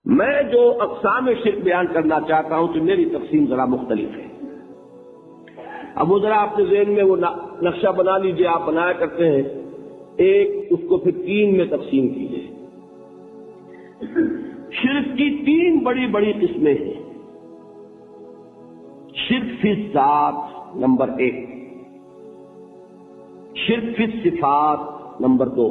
میں جو اقسام شرک بیان کرنا چاہتا ہوں تو میری تقسیم ذرا مختلف ہے. اب وہ ذرا اپنے ذہن میں وہ نقشہ بنا لیجئے، آپ بنایا کرتے ہیں ایک، اس کو پھر 3 میں تقسیم کیجئے. شرک کی 3 بڑی بڑی قسمیں ہیں. شرک فی الذات نمبر 1، شرک فی الصفات نمبر 2،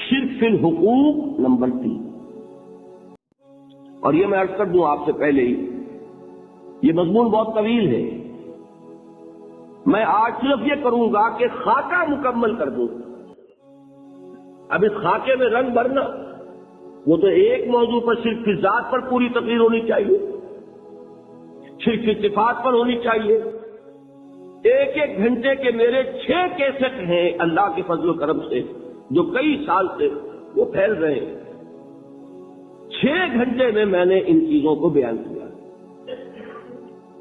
شرک فی الحقوق نمبر 3. اور یہ میں عرض کر دوں آپ سے پہلے ہی، یہ مضمون بہت طویل ہے. میں آج صرف یہ کروں گا کہ خاکہ مکمل کر دوں. اب اس خاکے میں رنگ بھرنا، وہ تو ایک موضوع پر شرک فی ذات پر پوری تقریر ہونی چاہیے، شرک فی صفات پر ہونی چاہیے. ایک گھنٹے کے میرے 6 کیسٹ ہیں اللہ کے فضل و کرم سے، جو کئی سال سے وہ پھیل رہے ہیں. 6 گھنٹے میں نے ان چیزوں کو بیان کیا،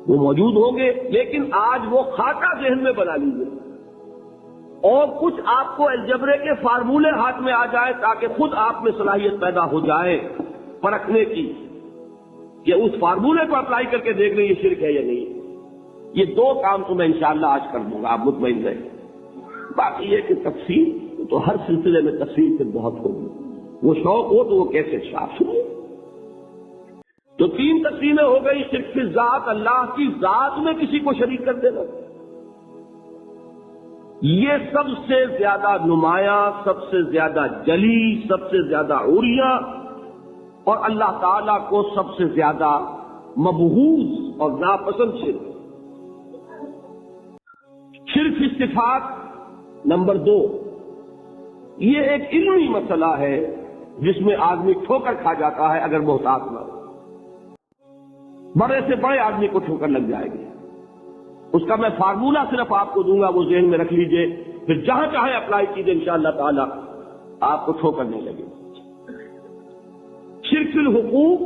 وہ موجود ہوں گے. لیکن آج وہ خاکہ ذہن میں بنا لیجیے اور کچھ آپ کو الجبرے کے فارمولے ہاتھ میں آ جائے تاکہ خود آپ میں صلاحیت پیدا ہو جائے پرکھنے کی کہ اس فارمولے کو اپلائی کر کے دیکھ لیں یہ شرک ہے یا نہیں. یہ 2 کام تو میں انشاءاللہ آج کر دوں گا، آپ مطمئن رہیں. باقی یہ کہ تفصیل تو ہر سلسلے میں تفصیل سے بہت ہوگی. وہ شوق ہو تو وہ کیسے صاف سنیے. تو 3 تقسیمیں ہو گئی. شرک فی ذات، اللہ کی ذات میں کسی کو شریک کر دینا، یہ سب سے زیادہ نمایاں، سب سے زیادہ جلی، سب سے زیادہ عریاں، اور اللہ تعالی کو سب سے زیادہ مبغوض اور ناپسند شرک. شرک فی صفات نمبر 2، یہ ایک علمی مسئلہ ہے جس میں آدمی ٹھوکر کھا جاتا ہے اگر محتاط نہ ہو. بڑے سے بڑے آدمی کو ٹھوکر لگ جائے گی. اس کا میں فارمولہ صرف آپ کو دوں گا، وہ ذہن میں رکھ لیجئے، پھر جہاں چاہے اپلائی کیجئے، انشاءاللہ تعالی آپ کو ٹھوکر نہیں لگے. شرک فی الحقوق،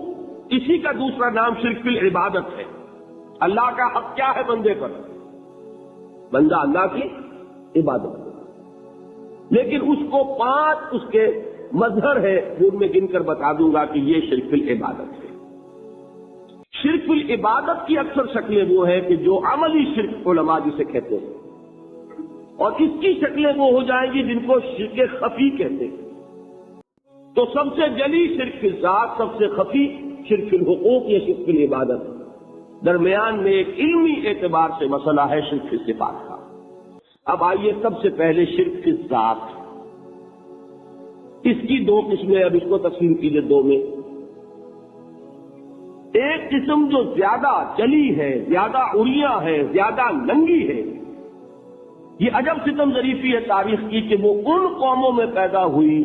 اسی کا دوسرا نام شرک فی العبادت ہے. اللہ کا حق کیا ہے بندے پر؟ بندہ اللہ کی عبادت کرے، لیکن اس کو 5 اس کے مظہر ہے جو میں گن کر بتا دوں گا کہ یہ شرک فی العبادت ہے. شرک فی العبادت کی اکثر شکلیں وہ ہیں کہ جو عملی شرک علماء جسے کہتے ہیں، اور اس کی شکلیں وہ ہو جائیں گی جن کو شرک خفی کہتے ہیں. تو سب سے جلی شرک فی الذات، سب سے خفی شرک فی الحقوق یا شرک فی العبادت. درمیان میں ایک علمی اعتبار سے مسئلہ ہے شرک فی صفات کا. اب آئیے سب سے پہلے شرک فی ذات. اس کی 2 قسمیں، اب اس کو تقسیم کیجئے 2 میں. ایک قسم جو زیادہ جلی ہے، زیادہ عریاں ہے، زیادہ ننگی ہے. یہ عجب ستم ظریفی ہے تاریخ کی کہ وہ ان قوموں میں پیدا ہوئی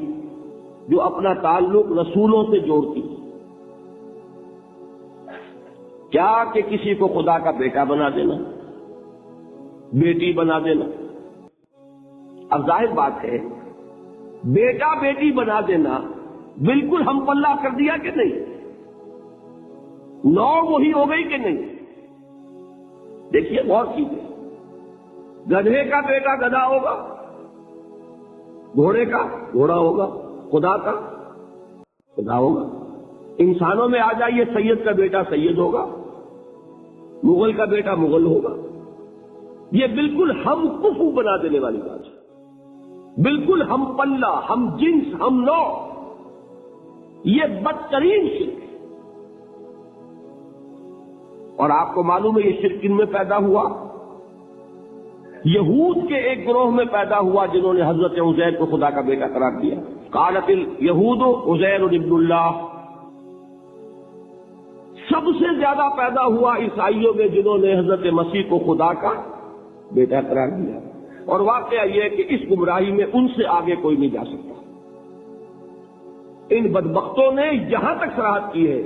جو اپنا تعلق رسولوں سے جوڑتی. کیا کہ کسی کو خدا کا بیٹا بنا دینا، بیٹی بنا دینا. اب ظاہر بات ہے بیٹا بیٹی بنا دینا بالکل ہم پلہ کر دیا کہ نہیں؟ نو وہی ہو گئی کہ نہیں؟ دیکھیے غور کیجیے. گدھے کا بیٹا گدھا ہوگا، گھوڑے کا گھوڑا ہوگا، خدا کا خدا ہوگا. انسانوں میں آ جائیے، سید کا بیٹا سید ہوگا، مغل کا بیٹا مغل ہوگا. یہ بالکل ہم کفو بنا دینے والی بات ہے، بالکل ہم پلہ، ہم جنس، ہم نو. یہ بدترین شرک ہے. اور آپ کو معلوم ہے یہ شرک کن میں پیدا ہوا؟ یہود کے ایک گروہ میں پیدا ہوا جنہوں نے حضرت عزیر کو خدا کا بیٹا قرار دیا. قالت الیہود عزیر ابن اللہ. سب سے زیادہ پیدا ہوا عیسائیوں میں جنہوں نے حضرت مسیح کو خدا کا بیٹا قرار دیا. اور واقعہ یہ ہے کہ اس گمراہی میں ان سے آگے کوئی نہیں جا سکتا. ان بدبختوں نے یہاں تک صراحت کی ہے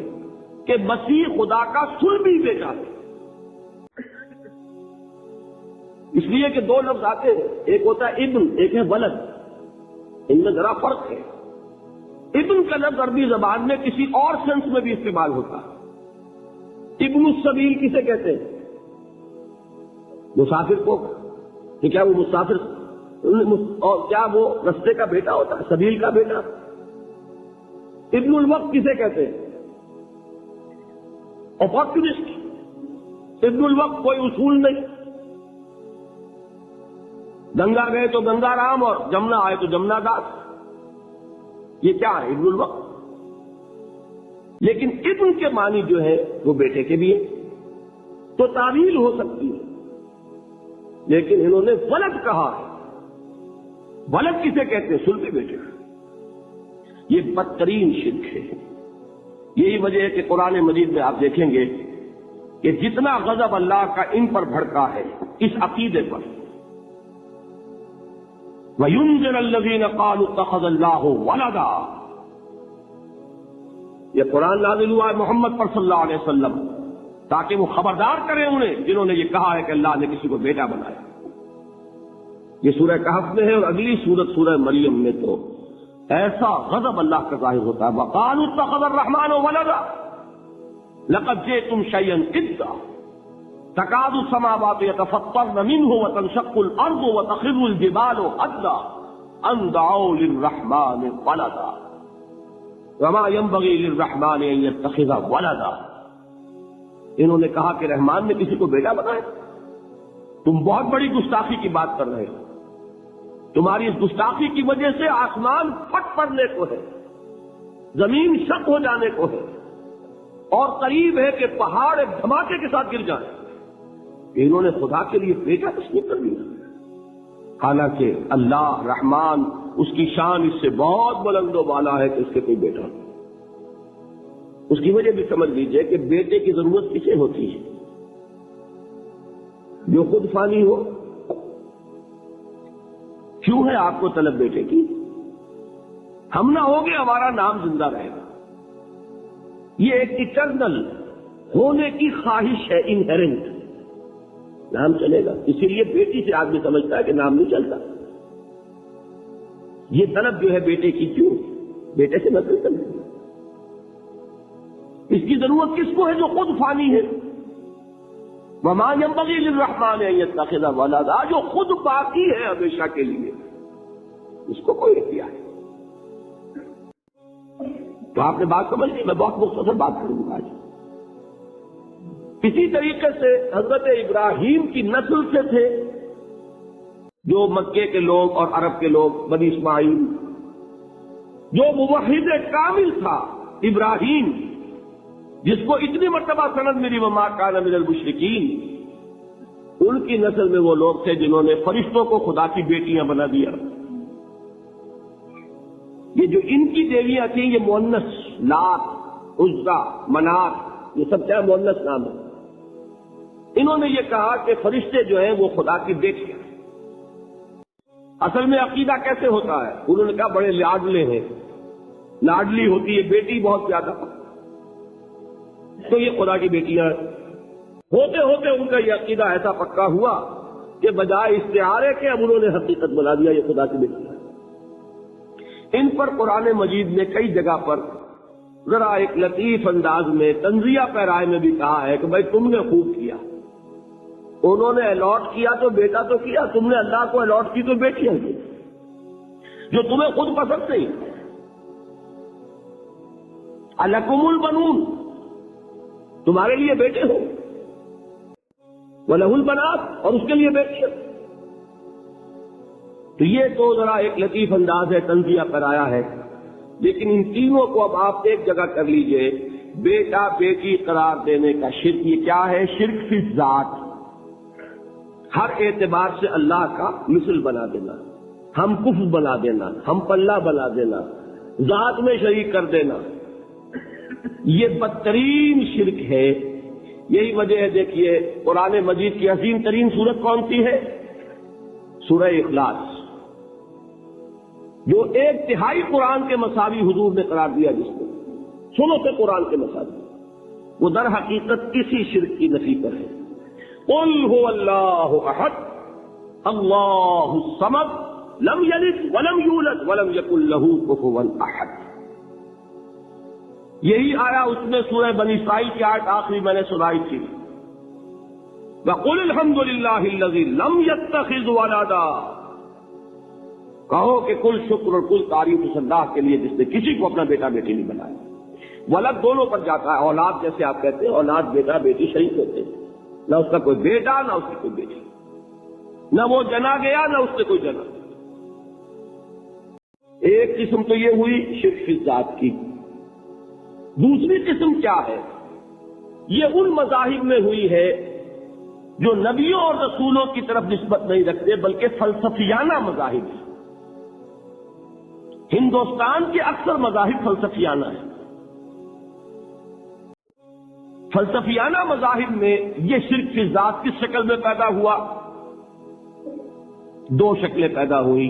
کہ مسیح خدا کا صلبی بیٹا ہے. اس لیے کہ 2 لفظ آتے ہیں، ایک ہوتا ہے ابن، ایک ہے ولد. ان میں ذرا فرق ہے. ابن کا لفظ عربی زبان میں کسی اور سینس میں بھی استعمال ہوتا ہے. ابن السبیل کسے کہتے ہیں؟ مسافر کو. کہ کیا وہ مسافر اور کیا وہ رستے کا بیٹا ہوتا ہے، سبیل کا بیٹا؟ ابن الوقت کسے کہتے ہیں؟ اپارچونسٹ. ابن الوقت کوئی اصول نہیں. گنگا گئے تو گنگا رام اور جمنا آئے تو جمنا داس. یہ کیا ہے؟ ابن الوقت. لیکن ابن کے معنی جو ہے وہ بیٹے کے بھی ہے تو تعویل ہو سکتی ہے. لیکن انہوں نے ولد کہا ہے. ولد کسے کہتے ہیں؟ سلبے بیٹے. یہ بدترین شرک ہے. یہی وجہ ہے کہ قرآن مجید میں آپ دیکھیں گے کہ جتنا غضب اللہ کا ان پر بھڑکا ہے اس عقیدے پر. وَيُنذِرَ الَّذِينَ قَالُوا اتَّخَذَ اللَّهُ وَلَدًا. یہ قرآن نازل ہوا ہے محمد پر صلی اللہ علیہ وسلم تاکہ وہ خبردار کریں انہیں جنہوں نے یہ کہا ہے کہ اللہ نے کسی کو بیٹا بنایا. یہ سورہ کہف میں ہے اور اگلی سورت سورہ مریم میں تو ایسا غضب اللہ کا ظاہر ہوتا ہے. وَقَالُوا اتَّخَذَ الرَّحْمَنُ وَلَدًا لَقَدْ جِئْتُمْ شَيْئًا إِدًّا تَكَادُ السَّمَاوَاتُ يَتَفَطَّرْنَ مِنْهُ وَتَنشَقُّ الْأَرْضُ وَتَخِرُّ الْجِبَالُ هَدًّا أَن دَعَوْا لِلرَّحْمَنِ وَلَدًا وَمَا يَنبَغِي لِلرَّحْمَنِ أَن يَتَّخِذَ وَلَدًا. انہوں نے کہا کہ رحمان نے کسی کو بیٹا بنایا. تم بہت بڑی گستاخی کی بات کر رہے ہو. تمہاری اس گستاخی کی وجہ سے آسمان پھٹ پڑنے کو ہے, زمین شق ہو جانے کو ہے, اور قریب ہے کہ پہاڑ ایک دھماکے کے ساتھ گر جائیں. انہوں نے خدا کے لیے بیٹا تسلیم کر دیا, حالانکہ اللہ رحمان اس کی شان اس سے بہت بلند و بالا ہے کہ اس کے کوئی بیٹا نہیں. اس کی وجہ بھی سمجھ لیجئے کہ بیٹے کی ضرورت کسے ہوتی ہے؟ جو خود فانی ہو. کیوں ہے آپ کو طلب بیٹے کی؟ ہم نہ ہوگے ہمارا نام زندہ رہے گا. یہ ایک ایٹرنل ہونے کی خواہش ہے, انہیرنٹ. نام چلے گا, اسی لیے بیٹی سے آدمی سمجھتا ہے کہ نام نہیں چلتا. یہ طلب جو ہے بیٹے کی, کیوں؟ بیٹے سے نسل چلتی ہے. اس کی ضرورت کس کو ہے؟ جو خود فانی ہے. وَمَا يَنبَغِي لِلرَّحْمَنِ أَن يَتَّخِذَ وَلَدًا, جو خود باقی ہے ہمیشہ کے لیے, اس کو کوئی اختیار ہے. تو آپ نے بات سمجھ لی. میں بہت مختصر بات کروں گا آج. اسی طریقے سے حضرت ابراہیم کی نسل سے تھے جو مکے کے لوگ اور عرب کے لوگ, بنی اسماعیل. جو موحد کامل تھا ابراہیم, جس کو اتنی مرتبہ سند ملی وما کان من المشرکین, ان کی نسل میں وہ لوگ تھے جنہوں نے فرشتوں کو خدا کی بیٹیاں بنا دیا. یہ جو ان کی دیویاں تھیں یہ مؤنث, لات, عزا, منات, یہ سب کیا مؤنث نام ہے. انہوں نے یہ کہا کہ فرشتے جو ہیں وہ خدا کی بیٹیاں. اصل میں عقیدہ کیسے ہوتا ہے؟ انہوں نے کہا بڑے لاڈلے ہیں, لاڈلی ہوتی ہے بیٹی بہت زیادہ, تو یہ خدا کی بیٹیاں. ہوتے ہوتے ان کا یہ عقیدہ ایسا پکا ہوا کہ بجائے استعارے کے اب انہوں نے حقیقت بنا دیا یہ خدا کی بیٹیاں. ان پر قرآن مجید نے کئی جگہ پر ذرا ایک لطیف انداز میں تنزیہ پیرائے میں بھی کہا ہے کہ بھائی تم نے خوب کیا, انہوں نے الاٹ کیا تو بیٹا تو کیا, تم نے اللہ کو الاٹ کی تو بیٹیاں کی, جو تمہیں خود پسند نہیں. الکم البنون, تمہارے لیے بیٹے ہو, وَلَهُ الْبَنَاتُ, اور اس کے لیے بیٹی ہے. تو یہ تو ذرا ایک لطیف انداز ہے, تنزیہ کرایا ہے. لیکن ان تینوں کو اب آپ ایک جگہ کر لیجئے. بیٹا بیٹی قرار دینے کا شرک, یہ کیا ہے؟ شرک فی الذات, ہر اعتبار سے اللہ کا مثل بنا دینا, ہم کف بنا دینا, ہم پلہ بنا دینا, ذات میں شریک کر دینا. یہ بدترین شرک ہے. یہی وجہ ہے دیکھیے قرآن مجید کی عظیم ترین سورت کون سی ہے؟ سورہ اخلاص, جو 1/3 قرآن کے مساوی حضور نے قرار دیا, جس کو سنو سے قرآن کے مساوی, وہ در حقیقت کسی شرک کی نفی پر ہے. قل هو اللہ احد اللہ الصمد لم یلد ولم یولد ولم یکن له کفوا احد. یہی آیا اس میں سورہ بنی اسرائیل کی آیت آخری میں نے سنائی تھی. وَقُلِ الْحَمْدُ لِلَّهِ الَّذِي لَمْ يَتَّخِذْ وَلَدًا, کہو کہ کل شکر اور کل تعریف اس اللہ کے لیے جس نے کسی کو اپنا بیٹا بیٹی نہیں بنایا. ولد دونوں پر جاتا ہے. اولاد جیسے آپ کہتے ہیں اولاد بیٹا بیٹی شریک ہوتے ہیں, نہ اس کا کوئی بیٹا نہ اس کی کوئی بیٹی, نہ وہ جنا گیا نہ اس سے کوئی جنا. ایک قسم تو یہ ہوئی شرک فی الذات کی. دوسری قسم کیا ہے؟ یہ ان مذاہب میں ہوئی ہے جو نبیوں اور رسولوں کی طرف نسبت نہیں رکھتے بلکہ فلسفیانہ مذاہب ہیں. ہندوستان کے اکثر مذاہب فلسفیانہ ہیں. فلسفیانہ مذاہب میں یہ شرک فی الذات کس شکل میں پیدا ہوا؟ دو شکلیں پیدا ہوئی.